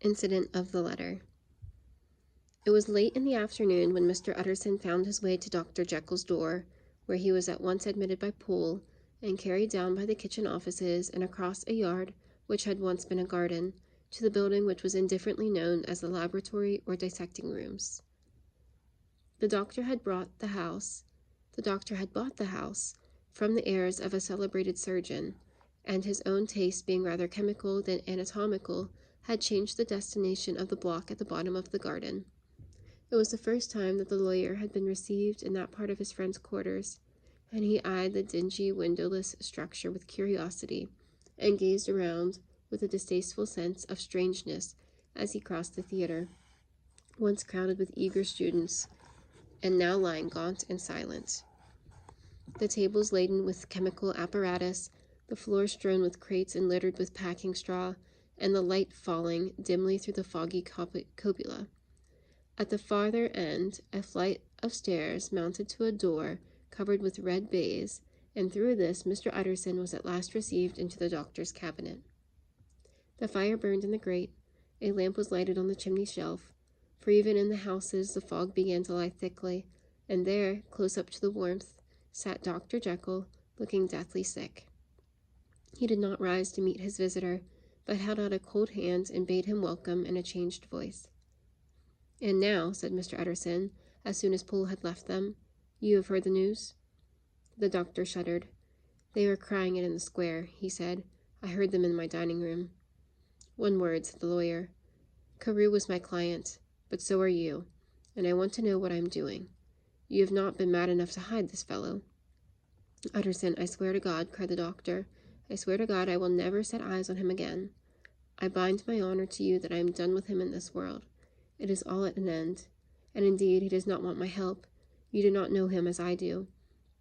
Incident of the letter. It was late in the afternoon when Mr. Utterson found his way to Dr. Jekyll's door, where he was at once admitted by Poole and carried down by the kitchen offices and across a yard which had once been a garden to the building which was indifferently known as the laboratory or dissecting rooms. The doctor had bought the house from the heirs of a celebrated surgeon, and his own taste being rather chemical than anatomical, had changed the destination of the block at the bottom of the garden. It was the first time that the lawyer had been received in that part of his friend's quarters, and he eyed the dingy, windowless structure with curiosity, and gazed around with a distasteful sense of strangeness as he crossed the theater, once crowded with eager students, and now lying gaunt and silent. The tables laden with chemical apparatus, the floor strewn with crates and littered with packing straw, and the light falling dimly through the foggy cupola. At the farther end, a flight of stairs mounted to a door covered with red baize, and through this Mr. Utterson was at last received into the doctor's cabinet. The fire burned in the grate, a lamp was lighted on the chimney shelf, for even in the houses the fog began to lie thickly, and there, close up to the warmth, sat Dr. Jekyll, looking deathly sick. He did not rise to meet his visitor, but held out a cold hand and bade him welcome in a changed voice. "And now," said Mr. Utterson, as soon as Poole had left them, "you have heard the news?" The doctor shuddered. "They were crying it in the square," he said. "I heard them in my dining room." "One word," said the lawyer. "Carew was my client, but so are you, and I want to know what I am doing. You have not been mad enough to hide this fellow." "Utterson, I swear to God," cried the doctor, "I swear to God I will never set eyes on him again. I bind my honor to you that I am done with him in this world. It is all at an end. And indeed, he does not want my help. You do not know him as I do.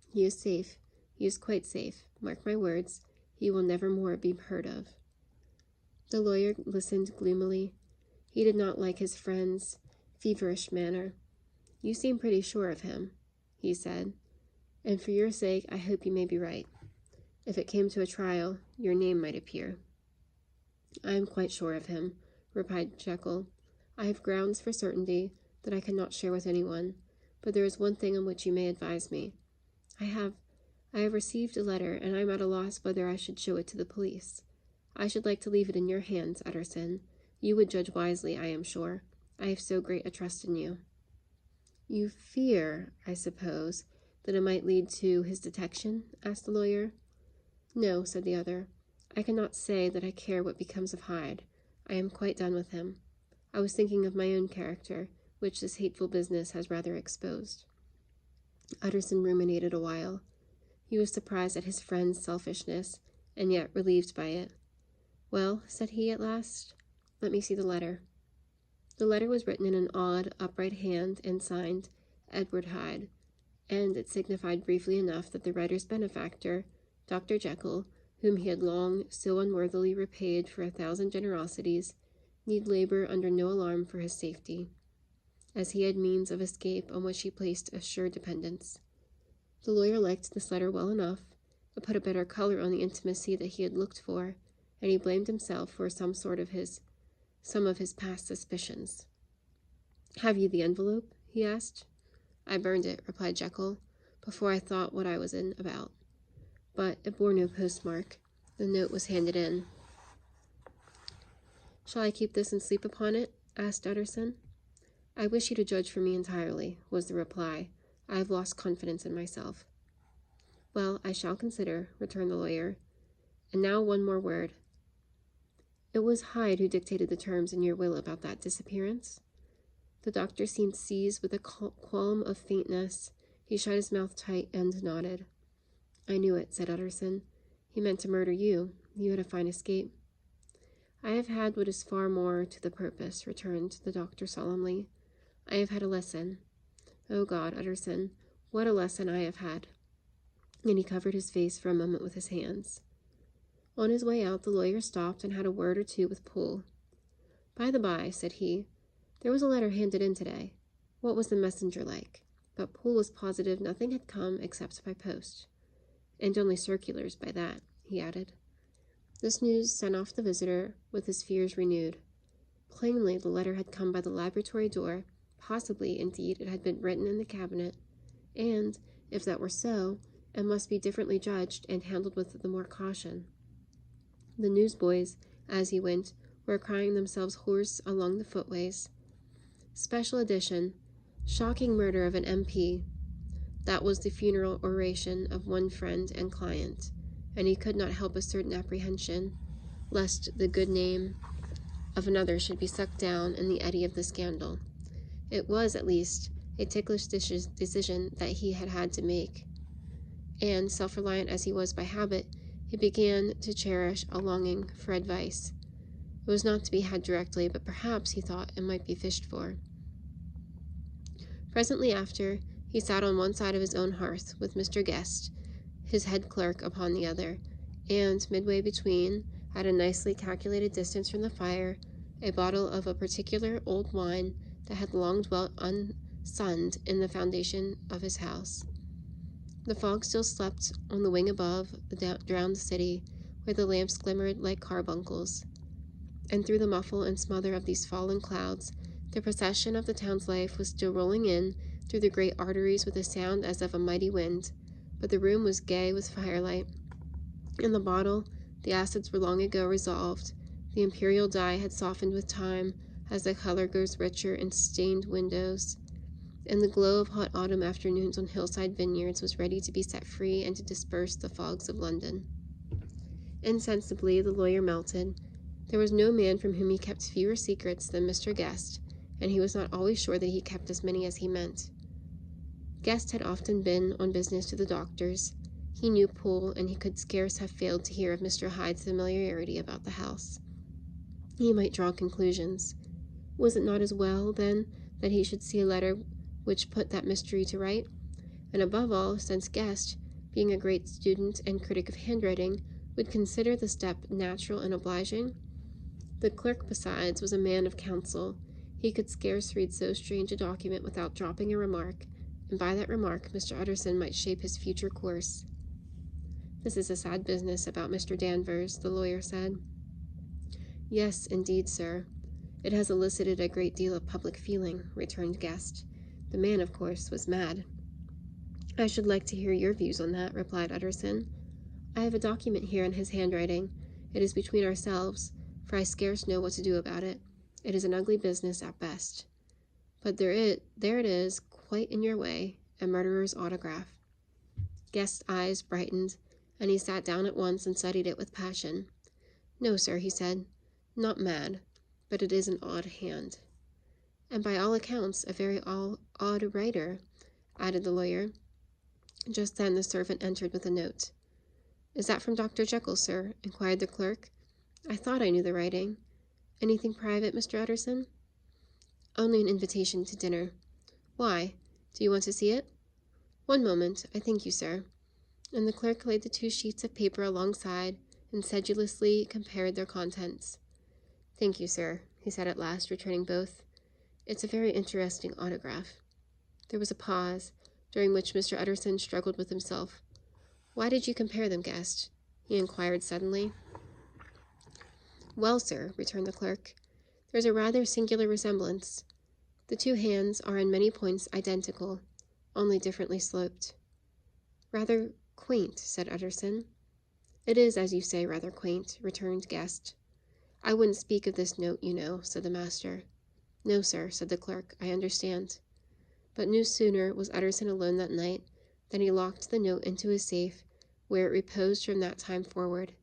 He is safe. He is quite safe. Mark my words. He will never more be heard of." The lawyer listened gloomily. He did not like his friend's feverish manner. "You seem pretty sure of him," he said, "and for your sake I hope you may be right. If it came to a trial, your name might appear." "I am quite sure of him," replied Jekyll. "I have grounds for certainty that I cannot share with anyone, but there is one thing on which you may advise me. I have received a letter, and I am at a loss whether I should show it to the police. I should like to leave it in your hands, Utterson. You would judge wisely, I am sure. I have so great a trust in you." "You fear, I suppose, that it might lead to his detection?" asked the lawyer. "No," said the other. "I cannot say that I care what becomes of Hyde. I am quite done with him. I was thinking of my own character, which this hateful business has rather exposed." Utterson ruminated a while. He was surprised at his friend's selfishness, and yet relieved by it. "Well," said he at last, "let me see the letter." The letter was written in an odd, upright hand and signed Edward Hyde, and it signified briefly enough that the writer's benefactor, Dr. Jekyll, whom he had long so unworthily repaid for 1,000 generosities, need labor under no alarm for his safety, as he had means of escape on which he placed a sure dependence. The lawyer liked this letter well enough, but put a better color on the intimacy that he had looked for, and he blamed himself for some of his past suspicions. "Have you the envelope?" he asked. "I burned it," replied Jekyll, "before I thought what I was about. But it bore no postmark. The note was handed in." "Shall I keep this and sleep upon it?" asked Utterson. "I wish you to judge for me entirely," was the reply. "I have lost confidence in myself." "Well, I shall consider," returned the lawyer. "And now one more word. It was Hyde who dictated the terms in your will about that disappearance?" The doctor seemed seized with a qualm of faintness. He shut his mouth tight and nodded. "I knew it," said Utterson. "He meant to murder you. You had a fine escape." "I have had what is far more to the purpose," returned the doctor solemnly. "I have had a lesson. Oh God, Utterson, what a lesson I have had." And he covered his face for a moment with his hands. On his way out, the lawyer stopped and had a word or two with Poole. "By the by," said he, "there was a letter handed in today. What was the messenger like?" But Poole was positive nothing had come except by post. "And only circulars by that," he added. This news sent off the visitor with his fears renewed. Plainly, the letter had come by the laboratory door. Possibly, indeed, it had been written in the cabinet, and, if that were so, it must be differently judged and handled with the more caution. The newsboys, as he went, were crying themselves hoarse along the footways. Special edition, shocking murder of an MP. That was the funeral oration of one friend and client, and he could not help a certain apprehension, lest the good name of another should be sucked down in the eddy of the scandal. It was, at least, a ticklish decision that he had had to make, and, self-reliant as he was by habit, he began to cherish a longing for advice. It was not to be had directly, but perhaps, he thought, it might be fished for. Presently after, he sat on one side of his own hearth, with Mr. Guest, his head clerk, upon the other, and, midway between, at a nicely calculated distance from the fire, a bottle of a particular old wine that had long dwelt unsunned in the foundation of his house. The fog still slept on the wing above the drowned city, where the lamps glimmered like carbuncles, and through the muffle and smother of these fallen clouds, the procession of the town's life was still rolling in through the great arteries with a sound as of a mighty wind, but the room was gay with firelight. In the bottle, the acids were long ago resolved. The imperial dye had softened with time, as the color grows richer in stained windows, and the glow of hot autumn afternoons on hillside vineyards was ready to be set free and to disperse the fogs of London. Insensibly, the lawyer melted. There was no man from whom he kept fewer secrets than Mr. Guest, and he was not always sure that he kept as many as he meant. Guest had often been on business to the doctor's. He knew Poole, and he could scarce have failed to hear of Mr. Hyde's familiarity about the house. He might draw conclusions. Was it not as well, then, that he should see a letter which put that mystery to right? And above all, since Guest, being a great student and critic of handwriting, would consider the step natural and obliging? The clerk, besides, was a man of counsel. He could scarce read so strange a document without dropping a remark, and by that remark Mr. Utterson might shape his future course. "This is a sad business about Mr. Danvers," the lawyer said. "Yes, indeed, sir. It has elicited a great deal of public feeling," returned Guest. "The man, of course, was mad." "I should like to hear your views on that," replied Utterson. "I have a document here in his handwriting. It is between ourselves, for I scarce know what to do about it. It is an ugly business at best. But there it is, quite in your way, a murderer's autograph." Guest's eyes brightened, and he sat down at once and studied it with passion. "No, sir," he said, "not mad, but it is an odd hand." "And by all accounts a very odd writer," added the lawyer. Just then the servant entered with a note. "Is that from Dr. Jekyll, sir?" inquired the clerk. "I thought I knew the writing. Anything private, Mr. Utterson?" "Only an invitation to dinner." "Why? Do you want to see it?" "One moment, I thank you, sir." And the clerk laid the 2 sheets of paper alongside and sedulously compared their contents. "Thank you, sir," he said at last, returning both. "It's a very interesting autograph." There was a pause, during which Mr. Utterson struggled with himself. "Why did you compare them, Guest?" he inquired suddenly. "Well, sir," returned the clerk, "there's a rather singular resemblance. The 2 hands are in many points identical, only differently sloped." "Rather quaint," said Utterson. "It is, as you say, rather quaint," returned Guest. "I wouldn't speak of this note, you know," said the master. "No, sir," said the clerk, "I understand." But no sooner was Utterson alone that night than he locked the note into his safe, where it reposed from that time forward.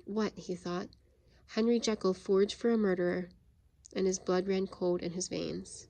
"What," he thought, "Henry Jekyll forged for a murderer," and his blood ran cold in his veins.